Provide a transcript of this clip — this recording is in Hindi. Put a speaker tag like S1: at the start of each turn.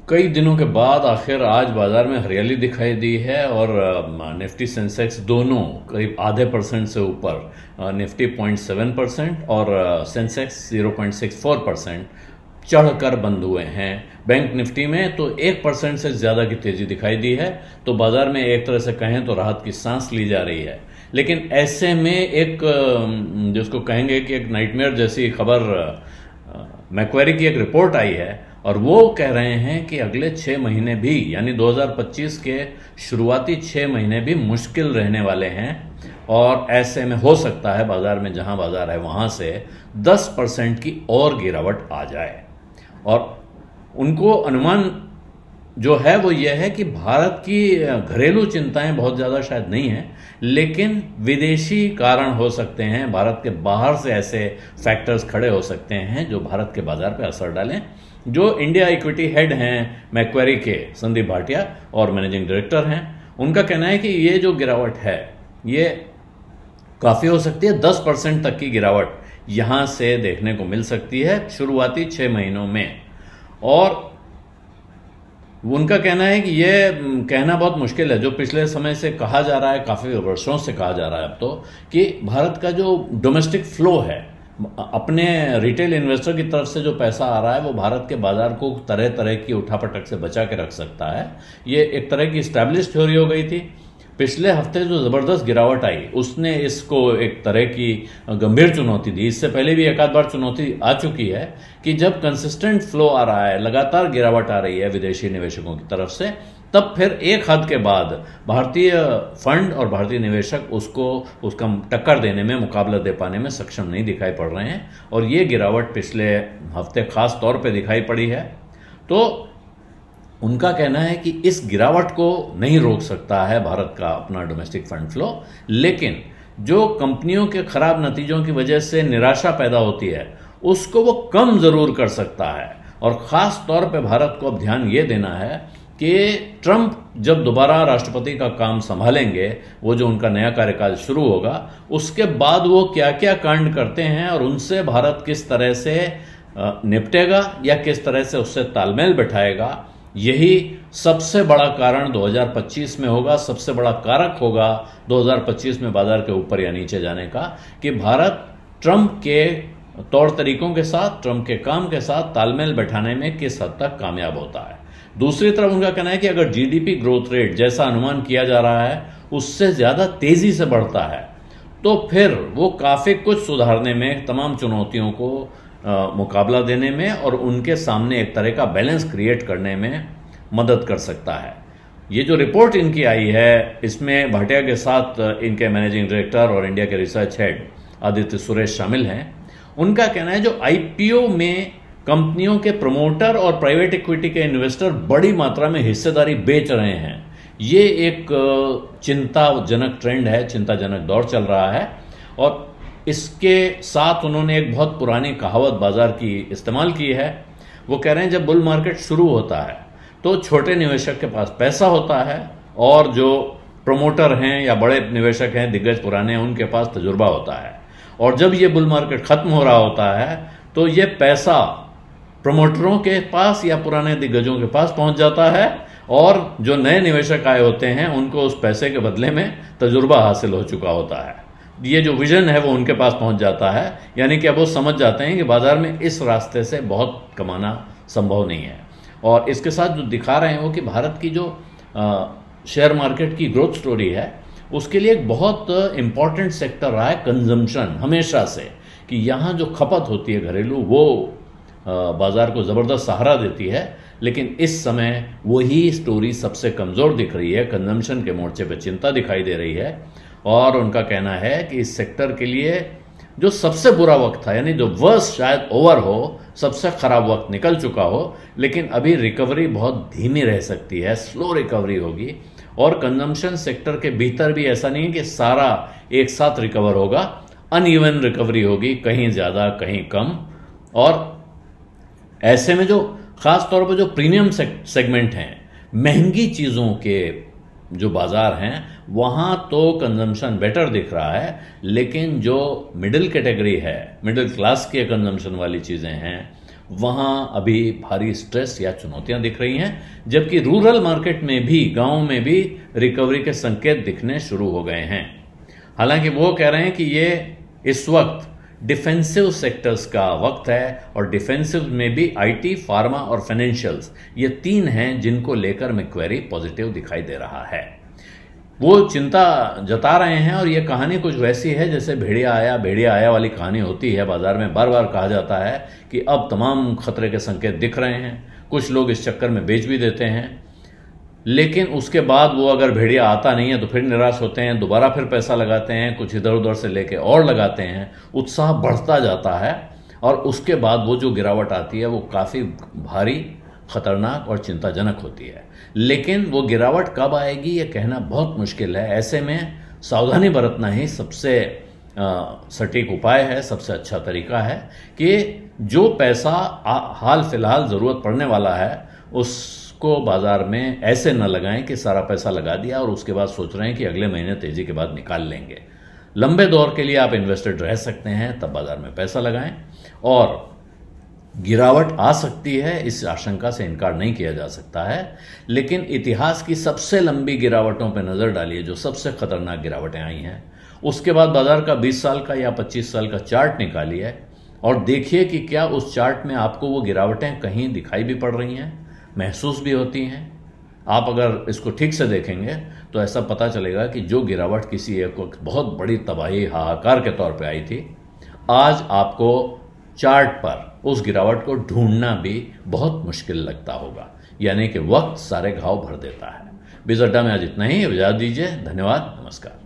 S1: कई दिनों के बाद आखिर आज बाजार में हरियाली दिखाई दी है और निफ्टी सेंसेक्स दोनों करीब आधे परसेंट से ऊपर, निफ्टी 0.7% और सेंसेक्स 0.64% चढ़कर बंद हुए हैं। बैंक निफ्टी में तो 1% से ज्यादा की तेजी दिखाई दी है, तो बाजार में एक तरह से कहें तो राहत की सांस ली जा रही है। लेकिन ऐसे में एक जिसको कहेंगे कि एक नाइटमेयर जैसी खबर, मैक्वेरी की एक रिपोर्ट आई है और वो कह रहे हैं कि अगले 6 महीने भी, यानी 2025 के शुरुआती 6 महीने भी मुश्किल रहने वाले हैं। और ऐसे में हो सकता है बाजार में, जहां बाजार है वहां से 10% की और गिरावट आ जाए। और उनको अनुमान जो है वो ये है कि भारत की घरेलू चिंताएं बहुत ज्यादा शायद नहीं है, लेकिन विदेशी कारण हो सकते हैं, भारत के बाहर से ऐसे फैक्टर्स खड़े हो सकते हैं जो भारत के बाजार पर असर डालें। जो इंडिया इक्विटी हेड हैं मैक्वेरी के, संदीप भाटिया, और मैनेजिंग डायरेक्टर हैं, उनका कहना है कि ये जो गिरावट है ये काफी हो सकती है। 10% तक की गिरावट यहां से देखने को मिल सकती है शुरुआती 6 महीनों में। और उनका कहना है कि ये कहना बहुत मुश्किल है, जो पिछले समय से कहा जा रहा है, काफी वर्षों से कहा जा रहा है अब तो, कि भारत का जो डोमेस्टिक फ्लो है, अपने रिटेल इन्वेस्टर की तरफ से जो पैसा आ रहा है वो भारत के बाजार को तरह तरह की उठापटक से बचा के रख सकता है। ये एक तरह की स्टैब्लिश थ्योरी हो गई थी। पिछले हफ्ते जो जबरदस्त गिरावट आई उसने इसको एक तरह की गंभीर चुनौती दी। इससे पहले भी एक आध बार चुनौती आ चुकी है कि जब कंसिस्टेंट फ्लो आ रहा है, लगातार गिरावट आ रही है विदेशी निवेशकों की तरफ से, तब फिर एक हद के बाद भारतीय फंड और भारतीय निवेशक उसका टक्कर देने में, मुकाबला दे पाने में सक्षम नहीं दिखाई पड़ रहे हैं। और ये गिरावट पिछले हफ्ते खास तौर पे दिखाई पड़ी है। तो उनका कहना है कि इस गिरावट को नहीं रोक सकता है भारत का अपना डोमेस्टिक फंड फ्लो, लेकिन जो कंपनियों के खराब नतीजों की वजह से निराशा पैदा होती है उसको वो कम जरूर कर सकता है। और खास तौर पे भारत को अब ध्यान ये देना है कि ट्रंप जब दोबारा राष्ट्रपति का काम संभालेंगे, वो जो उनका नया कार्यकाल शुरू होगा, उसके बाद वो क्या क्या कांड करते हैं और उनसे भारत किस तरह से निपटेगा या किस तरह से उससे तालमेल बैठाएगा, यही सबसे बड़ा कारण 2025 में होगा, सबसे बड़ा कारक होगा 2025 में बाजार के ऊपर या नीचे जाने का, कि भारत ट्रंप के तौर तरीकों के साथ, ट्रंप के काम के साथ तालमेल बैठाने में किस हद तक कामयाब होता है। दूसरी तरफ उनका कहना है कि अगर जीडीपी ग्रोथ रेट जैसा अनुमान किया जा रहा है उससे ज्यादा तेजी से बढ़ता है तो फिर वो काफी कुछ सुधारने में, तमाम चुनौतियों को मुकाबला देने में और उनके सामने एक तरह का बैलेंस क्रिएट करने में मदद कर सकता है। ये जो रिपोर्ट इनकी आई है, इसमें भाटिया के साथ इनके मैनेजिंग डायरेक्टर और इंडिया के रिसर्च हेड आदित्य सुरेश शामिल हैं। उनका कहना है जो आईपीओ में कंपनियों के प्रमोटर और प्राइवेट इक्विटी के इन्वेस्टर बड़ी मात्रा में हिस्सेदारी बेच रहे हैं, ये एक चिंताजनक ट्रेंड है, चिंताजनक दौर चल रहा है। और इसके साथ उन्होंने एक बहुत पुरानी कहावत बाजार की इस्तेमाल की है। वो कह रहे हैं जब बुल मार्केट शुरू होता है तो छोटे निवेशक के पास पैसा होता है और जो प्रमोटर हैं या बड़े निवेशक हैं, दिग्गज पुराने हैं, उनके पास तजुर्बा होता है। और जब ये बुल मार्केट खत्म हो रहा होता है तो ये पैसा प्रमोटरों के पास या पुराने दिग्गजों के पास पहुंच जाता है और जो नए निवेशक आए होते हैं उनको उस पैसे के बदले में तजुर्बा हासिल हो चुका होता है। ये जो विजन है वो उनके पास पहुंच जाता है, यानी कि अब वो समझ जाते हैं कि बाजार में इस रास्ते से बहुत कमाना संभव नहीं है। और इसके साथ जो दिखा रहे हैं वो कि भारत की जो शेयर मार्केट की ग्रोथ स्टोरी है उसके लिए एक बहुत इंपॉर्टेंट सेक्टर रहा है कंजम्पशन हमेशा से, कि यहाँ जो खपत होती है घरेलू वो बाजार को जबरदस्त सहारा देती है। लेकिन इस समय वही स्टोरी सबसे कमजोर दिख रही है, कंजम्पशन के मोर्चे पे चिंता दिखाई दे रही है। और उनका कहना है कि इस सेक्टर के लिए जो सबसे बुरा वक्त था, यानी जो वर्स्ट शायद ओवर हो, सबसे खराब वक्त निकल चुका हो, लेकिन अभी रिकवरी बहुत धीमी रह सकती है, स्लो रिकवरी होगी। और कंजम्पशन सेक्टर के भीतर भी ऐसा नहीं है कि सारा एक साथ रिकवर होगा, अनइवन रिकवरी होगी, कहीं ज्यादा कहीं कम। और ऐसे में जो खास तौर पर जो प्रीमियम सेगमेंट हैं, महंगी चीजों के जो बाजार हैं, वहां तो कंजम्पशन बेटर दिख रहा है। लेकिन जो मिडिल कैटेगरी है, मिडिल क्लास के कंजम्पशन वाली चीजें हैं, वहां अभी भारी स्ट्रेस या चुनौतियां दिख रही हैं, जबकि रूरल मार्केट में भी, गांव में भी रिकवरी के संकेत दिखने शुरू हो गए हैं। हालांकि वो कह रहे हैं कि ये इस वक्त डिफेंसिव सेक्टर्स का वक्त है, और डिफेंसिव में भी आईटी, फार्मा और फाइनेंशियल्स, ये तीन हैं जिनको लेकर मैक्वेरी पॉजिटिव दिखाई दे रहा है। वो चिंता जता रहे हैं, और ये कहानी कुछ वैसी है जैसे भेड़िया आया वाली कहानी होती है। बाजार में बार बार कहा जाता है कि अब तमाम खतरे के संकेत दिख रहे हैं, कुछ लोग इस चक्कर में बेच भी देते हैं, लेकिन उसके बाद वो अगर भेड़िया आता नहीं है तो फिर निराश होते हैं, दोबारा फिर पैसा लगाते हैं, कुछ इधर उधर से लेके और लगाते हैं, उत्साह बढ़ता जाता है, और उसके बाद वो जो गिरावट आती है वो काफ़ी भारी, खतरनाक और चिंताजनक होती है। लेकिन वो गिरावट कब आएगी ये कहना बहुत मुश्किल है। ऐसे में सावधानी बरतना ही सबसे सटीक उपाय है, सबसे अच्छा तरीका है कि जो पैसा हाल फिलहाल ज़रूरत पड़ने वाला है उसको बाजार में ऐसे न लगाएं कि सारा पैसा लगा दिया और उसके बाद सोच रहे हैं कि अगले महीने तेजी के बाद निकाल लेंगे। लंबे दौर के लिए आप इन्वेस्टेड रह सकते हैं, तब बाजार में पैसा लगाएं। और गिरावट आ सकती है, इस आशंका से इनकार नहीं किया जा सकता है, लेकिन इतिहास की सबसे लंबी गिरावटों पर नजर डालिए, जो सबसे खतरनाक गिरावटें आई हैं, उसके बाद बाजार का 20 साल का या 25 साल का चार्ट निकालिए और देखिए कि क्या उस चार्ट में आपको वो गिरावटें कहीं दिखाई भी पड़ रही हैं, महसूस भी होती हैं। आप अगर इसको ठीक से देखेंगे तो ऐसा पता चलेगा कि जो गिरावट किसी एक वक्त बहुत बड़ी तबाही, हाहाकार के तौर पे आई थी, आज आपको चार्ट पर उस गिरावट को ढूंढना भी बहुत मुश्किल लगता होगा। यानी कि वक्त सारे घाव भर देता है। बिज़ अड्डा में आज इतना ही। इजाज़त दीजिए। धन्यवाद। नमस्कार।